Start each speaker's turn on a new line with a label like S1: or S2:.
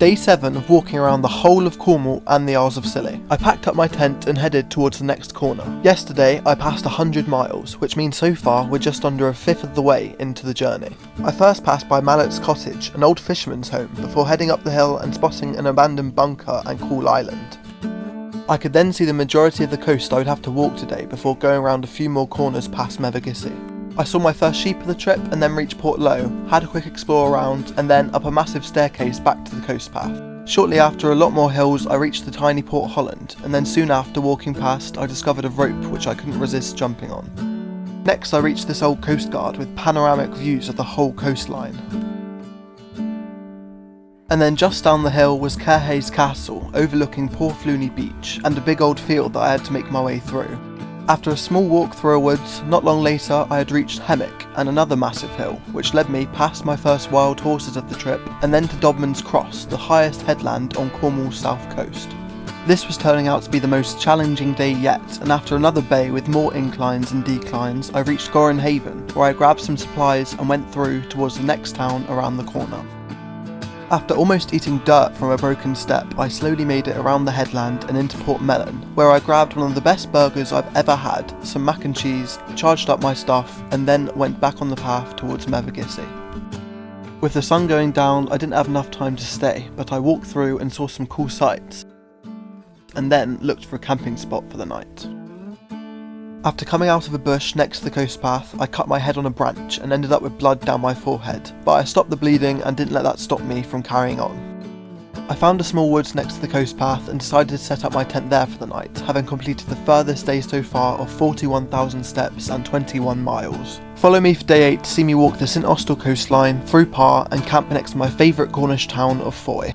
S1: Day 7 of walking around the whole of Cornwall and the Isles of Scilly. I packed up my tent and headed towards the next corner. Yesterday I passed 100 miles, which means so far we're just under a fifth of the way into the journey. I first passed by Mallet's cottage, an old fisherman's home, before heading up the hill and spotting an abandoned bunker and cool island. I could then see the majority of the coast I would have to walk today before going around a few more corners past Mevagissey. I saw my first sheep of the trip and then reached Portloe, had a quick explore around, and then up a massive staircase back to the coast path. Shortly after a lot more hills I reached the tiny Portholland, and then soon after walking past I discovered a rope which I couldn't resist jumping on. Next I reached this old coastguard with panoramic views of the whole coastline. And then just down the hill was Caerhay's castle overlooking Portloe beach and a big old field that I had to make my way through. After a small walk through a woods, not long later I had reached Hemmock and another massive hill, which led me past my first wild horses of the trip and then to Dobman's Cross, the highest headland on Cornwall's south coast. This was turning out to be the most challenging day yet, and after another bay with more inclines and declines I reached Gorran Haven, where I grabbed some supplies and went through towards the next town around the corner. After almost eating dirt from a broken step, I slowly made it around the headland and into Portmellon, where I grabbed one of the best burgers I've ever had, some mac and cheese, charged up my stuff, and then went back on the path towards Mevagissey. With the sun going down, I didn't have enough time to stay, but I walked through and saw some cool sights, and then looked for a camping spot for the night. After coming out of a bush next to the coast path, I cut my head on a branch and ended up with blood down my forehead, but I stopped the bleeding and didn't let that stop me from carrying on. I found a small woods next to the coast path and decided to set up my tent there for the night, having completed the furthest day so far of 41,000 steps and 21 miles. Follow me for day 8 to see me walk the St Austell coastline, through Parr and camp next to my favourite Cornish town of Foy.